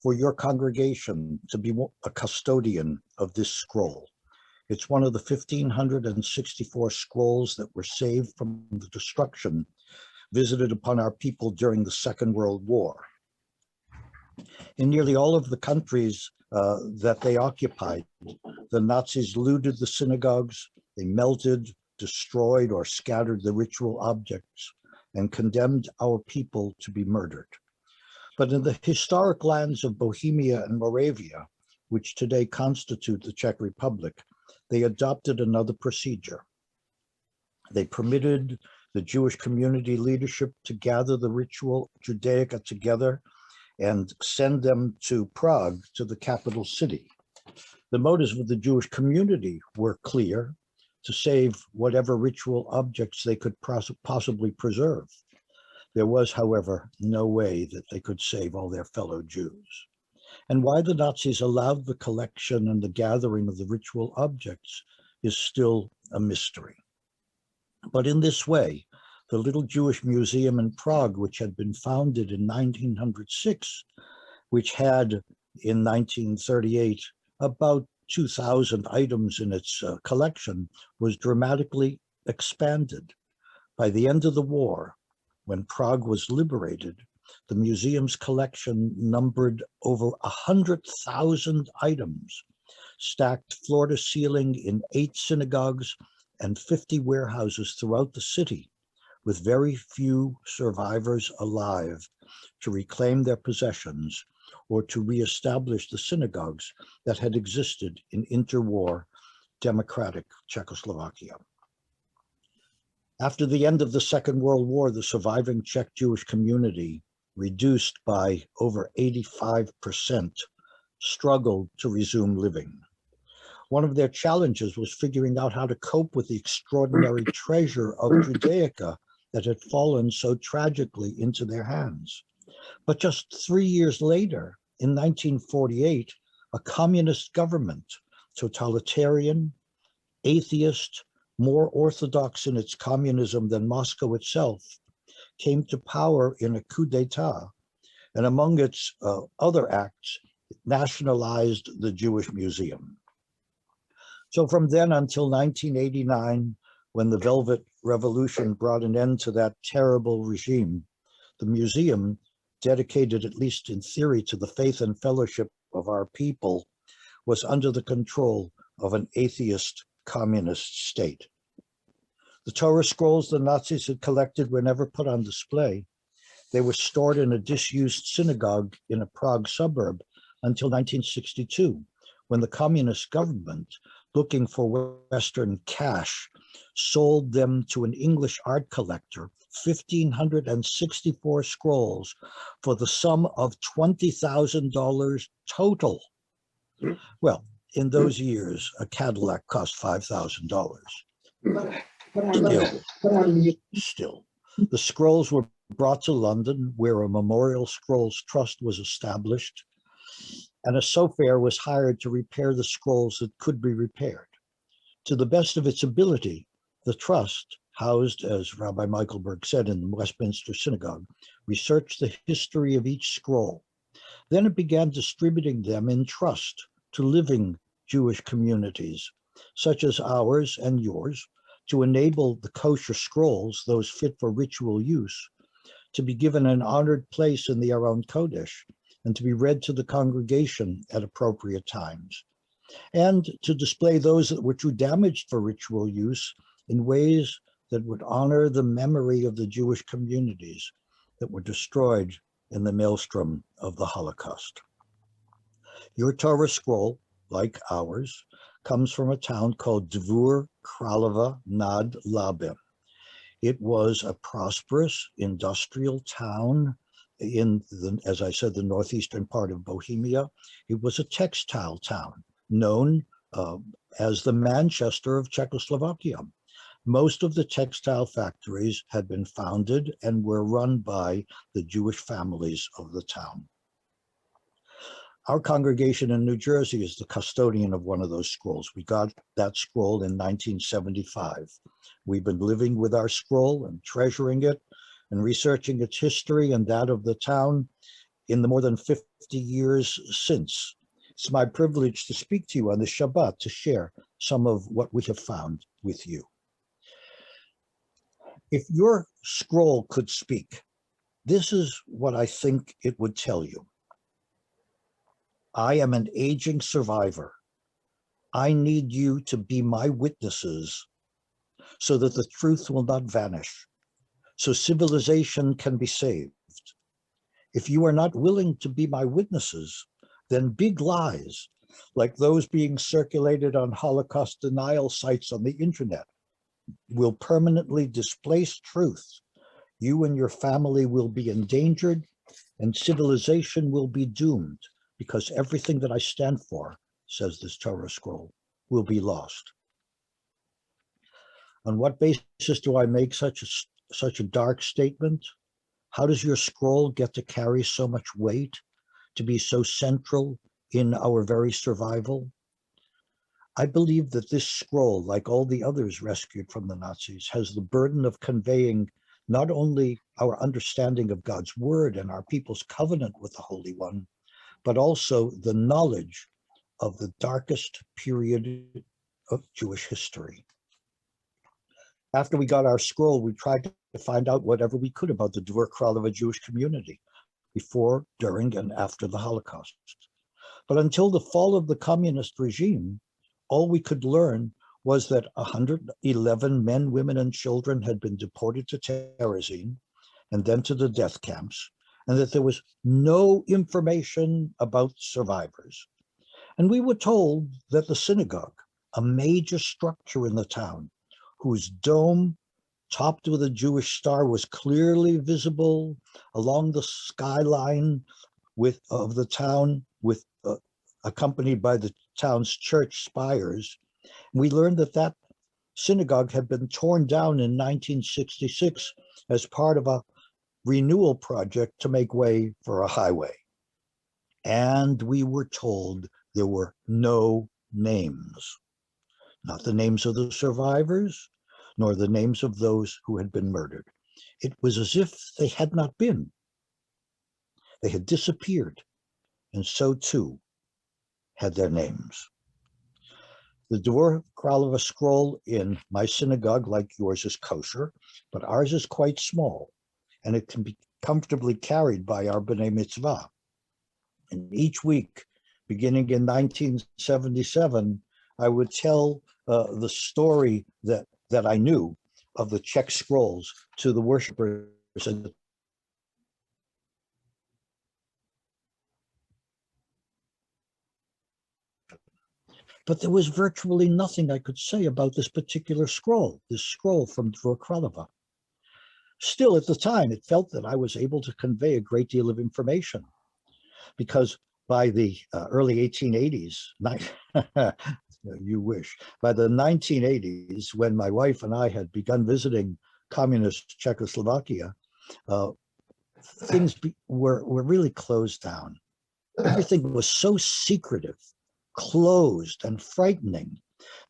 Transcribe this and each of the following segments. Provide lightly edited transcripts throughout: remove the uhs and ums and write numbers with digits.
for your congregation to be a custodian of this scroll. It's one of the 1,564 scrolls that were saved from the destruction visited upon our people during the Second World War. In nearly all of the countries that they occupied, the Nazis looted the synagogues, they melted, destroyed, or scattered the ritual objects, and condemned our people to be murdered. But in the historic lands of Bohemia and Moravia, which today constitute the Czech Republic, they adopted another procedure. They permitted the Jewish community leadership to gather the ritual Judaica together and send them to Prague, to the capital city. The motives of the Jewish community were clear: to save whatever ritual objects they could possibly preserve. There was, however, no way that they could save all their fellow Jews. And why the Nazis allowed the collection and the gathering of the ritual objects is still a mystery. But in this way, the little Jewish museum in Prague, which had been founded in 1906, which had in 1938 about 2,000 items in its collection, was dramatically expanded. By the end of the war, when Prague was liberated, the museum's collection numbered over 100,000 items, stacked floor to ceiling in 8 synagogues and 50 warehouses throughout the city, with very few survivors alive to reclaim their possessions or to reestablish the synagogues that had existed in interwar democratic Czechoslovakia. After the end of the Second World War, the surviving Czech Jewish community, reduced by over 85%, struggled to resume living. One of their challenges was figuring out how to cope with the extraordinary treasure of Judaica that had fallen so tragically into their hands. But just 3 years later, in 1948, a communist government, totalitarian, atheist, more orthodox in its communism than Moscow itself, came to power in a coup d'etat, and among its other acts, nationalized the Jewish Museum. So from then until 1989, when the Velvet Revolution brought an end to that terrible regime, the museum, dedicated at least in theory to the faith and fellowship of our people, was under the control of an atheist communist state. The Torah scrolls the Nazis had collected were never put on display. They were stored in a disused synagogue in a Prague suburb until 1962, when the communist government, looking for Western cash, sold them to an English art collector, 1,564 scrolls, for the sum of $20,000 total. Well, in those years, a Cadillac cost $5,000. Still, the scrolls were brought to London, where a Memorial Scrolls Trust was established, and a sophaire was hired to repair the scrolls that could be repaired. To the best of its ability, the trust, housed, as Rabbi Michaelberg said, in the Westminster Synagogue, researched the history of each scroll. Then it began distributing them in trust to living Jewish communities, such as ours and yours, to enable the kosher scrolls, those fit for ritual use, to be given an honored place in the Aron Kodesh and to be read to the congregation at appropriate times, and to display those that were too damaged for ritual use in ways that would honor the memory of the Jewish communities that were destroyed in the maelstrom of the Holocaust. Your Torah scroll, like ours, comes from a town called Dvor Kralove nad Labem. It was a prosperous industrial town in, as I said, the northeastern part of Bohemia. It was a textile town known as the Manchester of Czechoslovakia. Most of the textile factories had been founded and were run by the Jewish families of the town. Our congregation in New Jersey is the custodian of one of those scrolls. We got that scroll in 1975. We've been living with our scroll and treasuring it and researching its history and that of the town in the more than 50 years since. It's my privilege to speak to you on the Shabbat to share some of what we have found with you. If your scroll could speak, this is what I think it would tell you. I am an aging survivor. I need you to be my witnesses so that the truth will not vanish, so civilization can be saved. If you are not willing to be my witnesses, then big lies, like those being circulated on Holocaust denial sites on the internet, will permanently displace truth. You and your family will be endangered, and civilization will be doomed, because everything that I stand for, says this Torah scroll, will be lost. On what basis do I make such a dark statement? How does your scroll get to carry so much weight, to be so central in our very survival? I believe that this scroll, like all the others rescued from the Nazis, has the burden of conveying not only our understanding of God's word and our people's covenant with the Holy One, but also the knowledge of the darkest period of Jewish history. After we got our scroll, we tried to find out whatever we could about the Dvor Kralove Jewish community before, during, and after the Holocaust. But until the fall of the communist regime, all we could learn was that 111 men, women, and children had been deported to Terezin and then to the death camps, and that there was no information about survivors. And we were told that the synagogue, a major structure in the town, whose dome topped with a Jewish star was clearly visible along the skyline of the town, accompanied by the town's church spires. We learned that that synagogue had been torn down in 1966 as part of a renewal project to make way for a highway. And we were told there were no names, not the names of the survivors, nor the names of those who had been murdered. It was as if they had not been. They had disappeared, and so too had their names. The Dvor Kralove scroll in my synagogue, like yours, is kosher, but ours is quite small, and it can be comfortably carried by our B'nai Mitzvah. And each week, beginning in 1977, I would tell the story that I knew of the Czech scrolls to the worshipers. But there was virtually nothing I could say about this particular scroll, this scroll from Dvor Kralove. Still, at the time, it felt that I was able to convey a great deal of information, because by the early 1880s, you wish, by the 1980s, when my wife and I had begun visiting communist Czechoslovakia, things were really closed down. Everything was so secretive, closed, and frightening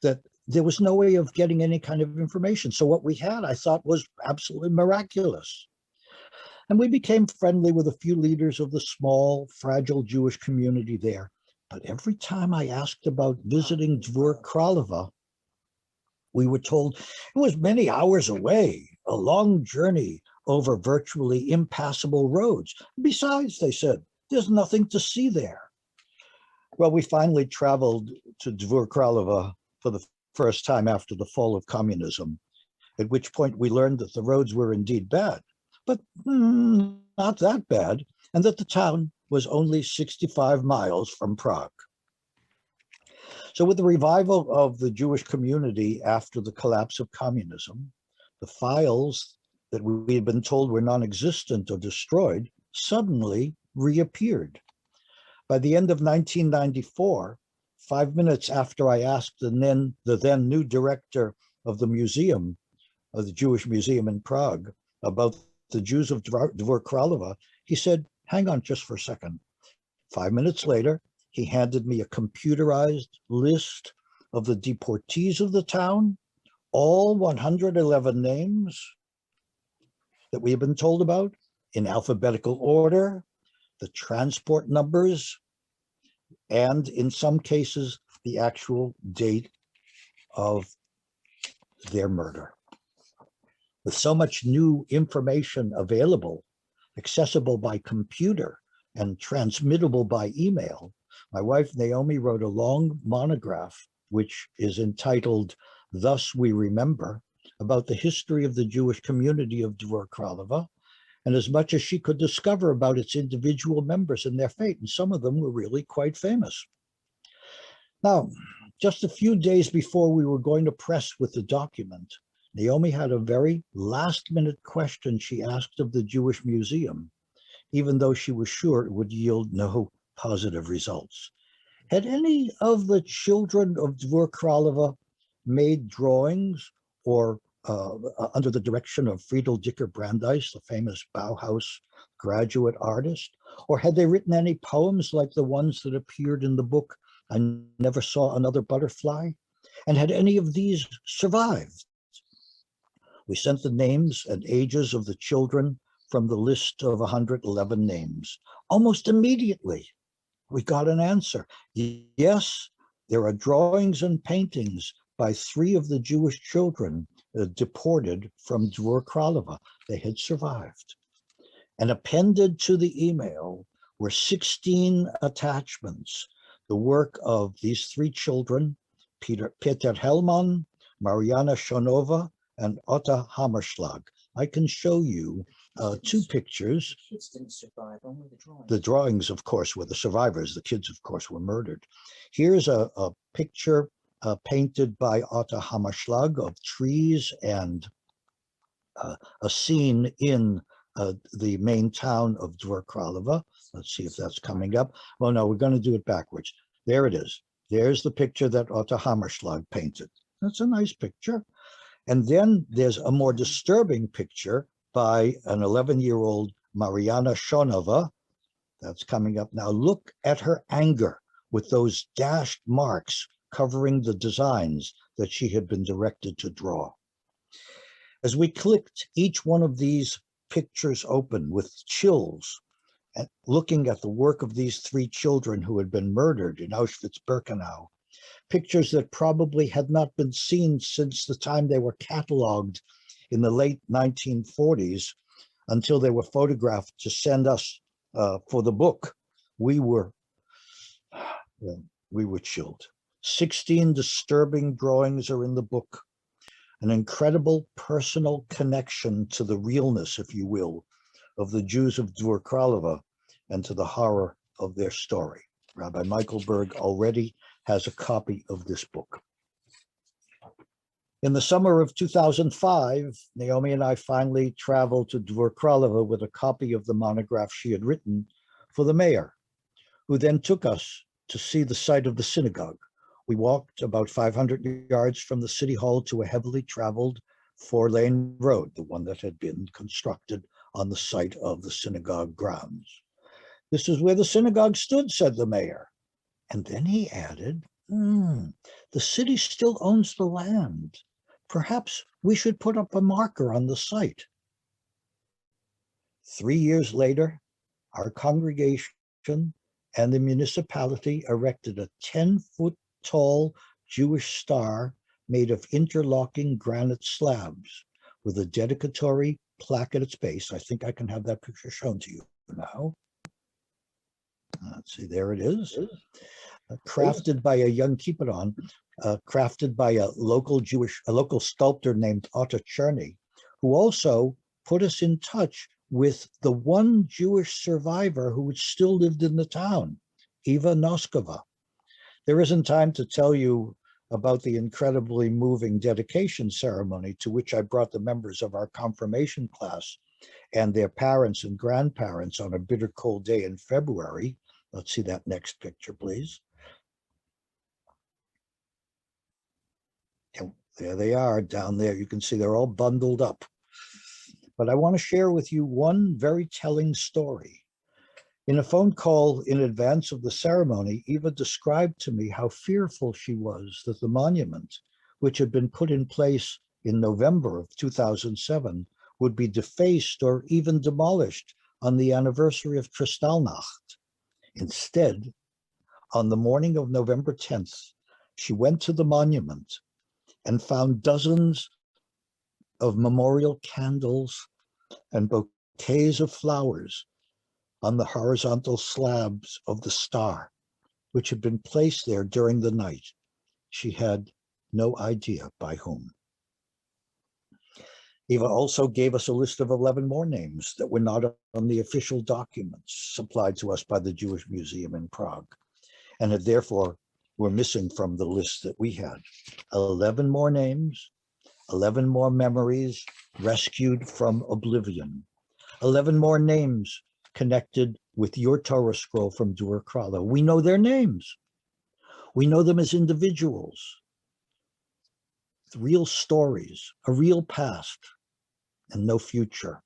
that there was no way of getting any kind of information. So what we had, I thought, was absolutely miraculous. And we became friendly with a few leaders of the small, fragile Jewish community there. But every time I asked about visiting Dvor Kralove, we were told it was many hours away, a long journey over virtually impassable roads. Besides, they said, there's nothing to see there. Well, we finally traveled to Dvor Kralove for the first time after the fall of communism, at which point we learned that the roads were indeed bad, but not that bad, and that the town was only 65 miles from Prague. So with the revival of the Jewish community after the collapse of communism, the files that we had been told were non-existent or destroyed suddenly reappeared. By the end of 1994, 5 minutes after I asked the then new director of the museum, of the Jewish Museum in Prague, about the Jews of Dvor Kralove, he said, hang on just for a second. 5 minutes later, he handed me a computerized list of the deportees of the town, all 111 names that we had been told about in alphabetical order, the transport numbers, and in some cases, the actual date of their murder. With so much new information available, accessible by computer, and transmittable by email, my wife Naomi wrote a long monograph, which is entitled Thus We Remember, about the history of the Jewish community of Dvor Kralove, and as much as she could discover about its individual members and their fate, and some of them were really quite famous. Now, just a few days before we were going to press with the document, Naomi had a very last-minute question she asked of the Jewish Museum, even though she was sure it would yield no positive results. Had any of the children of Dvor Kralove made drawings or under the direction of Friedel Dicker Brandeis, the famous Bauhaus graduate artist? Or had they written any poems like the ones that appeared in the book, I Never Saw Another Butterfly? And had any of these survived? We sent the names and ages of the children from the list of 111 names. Almost immediately, we got an answer. Yes, there are drawings and paintings by 3 of the Jewish children deported from Dvor Kralove. They had survived. And appended to the email were 16 attachments, the work of these 3 children, Peter Hellman, Mariana Shonova, and Otta Hammerschlag. I can show you 2 pictures. The kids didn't survive, only the drawings. The drawings, of course, were the survivors. The kids, of course, were murdered. Here's a picture painted by Otta Hammerschlag of trees and a scene in the main town of Dvor Kralove. Let's see if that's coming up. Well, no, we're going to do it backwards. There it is. There's the picture that Otta Hammerschlag painted. That's a nice picture. And then there's a more disturbing picture by an 11-year-old Mariana Shonova. That's coming up now. Look at her anger with those dashed marks covering the designs that she had been directed to draw. As we clicked each one of these pictures open with chills, and looking at the work of these 3 children who had been murdered in Auschwitz-Birkenau, pictures that probably had not been seen since the time they were cataloged in the late 1940s until they were photographed to send us for the book, we were chilled. 16 disturbing drawings are in the book, an incredible personal connection to the realness, if you will, of the Jews of Dvor Kralove and to the horror of their story. Rabbi Michael Berg already has a copy of this book. In the summer of 2005, Naomi and I finally traveled to Dvor Kralove with a copy of the monograph she had written for the mayor, who then took us to see the site of the synagogue. We walked about 500 yards from the city hall to a heavily traveled 4-lane road, the one that had been constructed on the site of the synagogue grounds. This is where the synagogue stood, said the mayor. And then he added, the city still owns the land. Perhaps we should put up a marker on the site. 3 years later, our congregation and the municipality erected a 10-foot-tall Jewish star made of interlocking granite slabs with a dedicatory plaque at its base. I think I can have that picture shown to you now. Let's see, there it is. Crafted by a young, keep it on, crafted by a local sculptor named Otta Cherny, who also put us in touch with the one Jewish survivor who still lived in the town, Eva Noskova. There isn't time to tell you about the incredibly moving dedication ceremony to which I brought the members of our confirmation class and their parents and grandparents on a bitter cold day in February. Let's see that next picture, please. And there they are down there. You can see they're all bundled up. But I want to share with you one very telling story. In a phone call in advance of the ceremony, Eva described to me how fearful she was that the monument, which had been put in place in November of 2007, would be defaced or even demolished on the anniversary of Kristallnacht. Instead, on the morning of November 10th, she went to the monument and found dozens of memorial candles and bouquets of flowers on the horizontal slabs of the star, which had been placed there during the night. She had no idea by whom. Eva also gave us a list of 11 more names that were not on the official documents supplied to us by the Jewish Museum in Prague, and had therefore were missing from the list that we had. 11 more names, 11 more memories rescued from oblivion, 11 more names connected with your Torah scroll from Dvor Kralove. We know their names. We know them as individuals, real stories, a real past, and no future.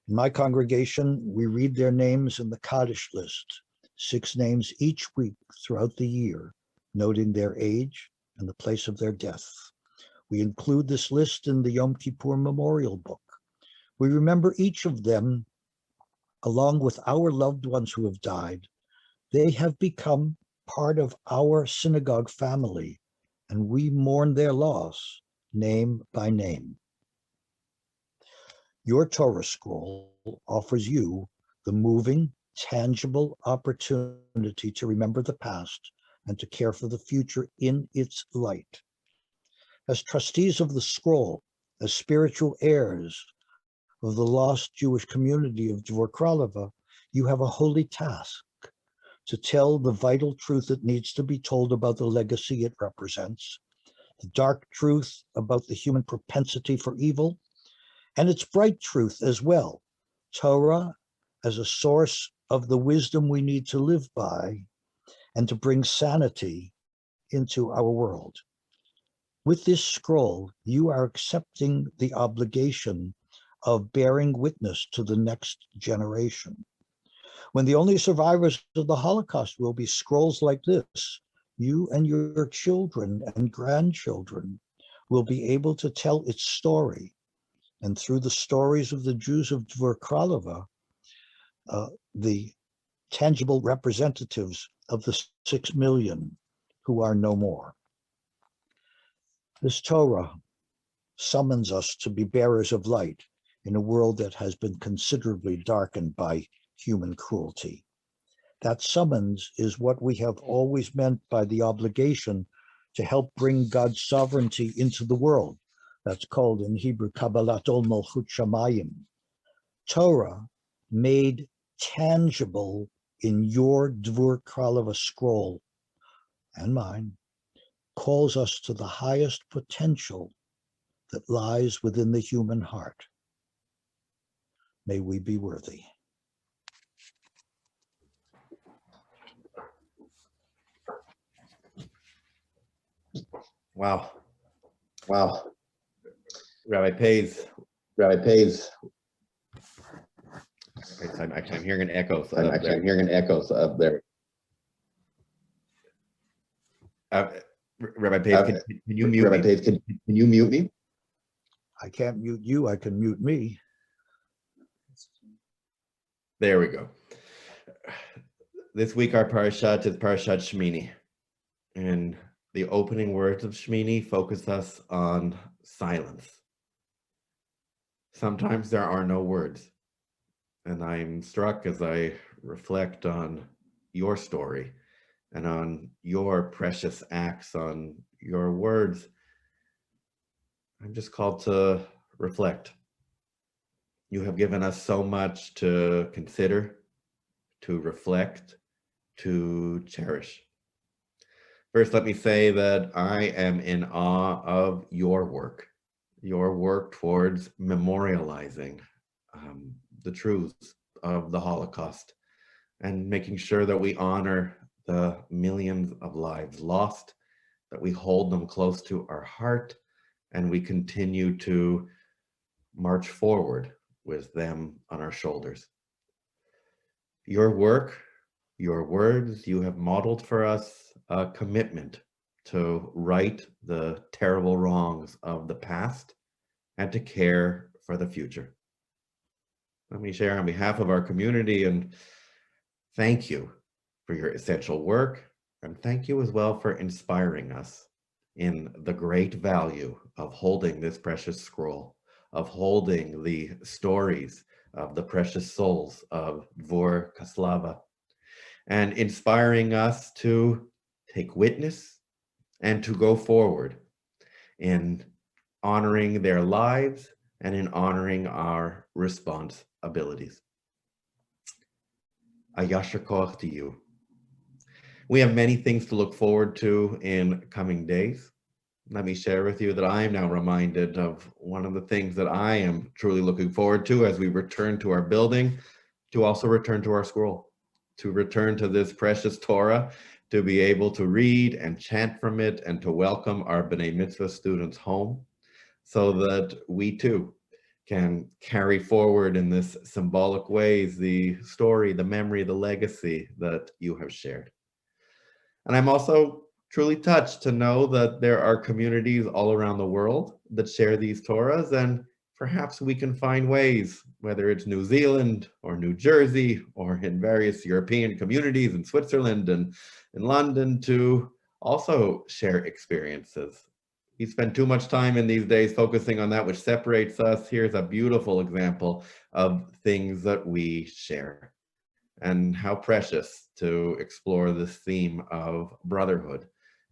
In my congregation, we read their names in the Kaddish list, 6 names each week throughout the year, noting their age and the place of their death. We include this list in the Yom Kippur Memorial Book. We remember each of them along with our loved ones who have died. They have become part of our synagogue family, and we mourn their loss, name by name. Your Torah scroll offers you the moving, tangible opportunity to remember the past and to care for the future in its light. As trustees of the scroll, as spiritual heirs of the lost Jewish community of Dvor Kralove, you have a holy task to tell the vital truth that needs to be told about the legacy it represents, the dark truth about the human propensity for evil, and its bright truth as well, Torah as a source of the wisdom we need to live by and to bring sanity into our world. With this scroll, you are accepting the obligation of bearing witness to the next generation. When the only survivors of the Holocaust will be scrolls like this, you and your children and grandchildren will be able to tell its story. And through the stories of the Jews of Dvor Kralove, the tangible representatives of the 6 million who are no more. This Torah summons us to be bearers of light in a world that has been considerably darkened by human cruelty. That summons is what we have always meant by the obligation to help bring God's sovereignty into the world. That's called in Hebrew, Kabbalat Ol Malchut Shamayim. Torah made tangible in your Dvor Kralove scroll and mine calls us to the highest potential that lies within the human heart. May we be worthy. Wow. Wow. Rabbi Patz. I'm hearing an echo. I'm hearing an echo up there. Rabbi Patz, can you mute me? Patz, can you mute me? I can't mute you. I can mute me. There we go. This week our parashat is Parashat Shmini, and the opening words of Shmini focus us on silence. Sometimes there are no words, and I'm struck as I reflect on your story and on your precious acts, on your words. I'm just called to reflect. You have given us so much to consider, to reflect, to cherish. First, let me say that I am in awe of your work towards memorializing the truths of the Holocaust and making sure that we honor the millions of lives lost, that we hold them close to our heart, and we continue to march forward with them on our shoulders. Your work, your words, you have modeled for us a commitment to right the terrible wrongs of the past and to care for the future. Let me share on behalf of our community and thank you for your essential work, and thank you as well for inspiring us in the great value of holding this precious scroll, of holding the stories of the precious souls of Dvor Kralove, and inspiring us to take witness and to go forward in honoring their lives and in honoring our responsibilities. A yasher koach to you. We have many things to look forward to in coming days. Let me share with you that I am now reminded of one of the things that I am truly looking forward to as we return to our building, to also return to our scroll, to return to this precious Torah, to be able to read and chant from it, and to welcome our B'nai Mitzvah students home, so that we too can carry forward in this symbolic ways the story, the memory, the legacy that you have shared. And I'm also truly touched to know that there are communities all around the world that share these Torahs, and perhaps we can find ways, whether it's New Zealand or New Jersey or in various European communities in Switzerland and in London, to also share experiences. We spend too much time in these days focusing on that which separates us. Here's a beautiful example of things that we share, and how precious to explore this theme of brotherhood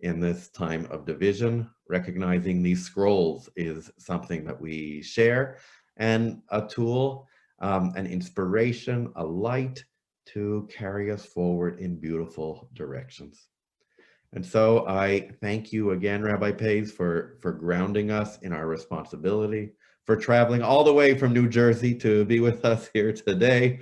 in this time of division. Recognizing these scrolls is something that we share, and a tool, an inspiration, a light to carry us forward in beautiful directions. And so I thank you again, Rabbi Patz, for grounding us in our responsibility, for traveling all the way from New Jersey to be with us here today,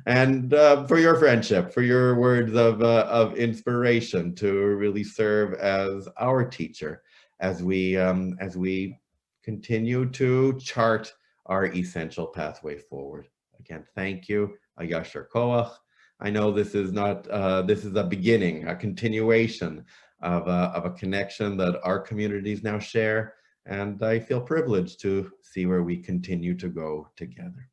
and for your friendship, for your words of inspiration to really serve as our teacher as we continue to chart our essential pathway forward. Again, thank you. A yasher koach. I know this is not, this is a beginning, a continuation of a connection that our communities now share, and I feel privileged to see where we continue to go together.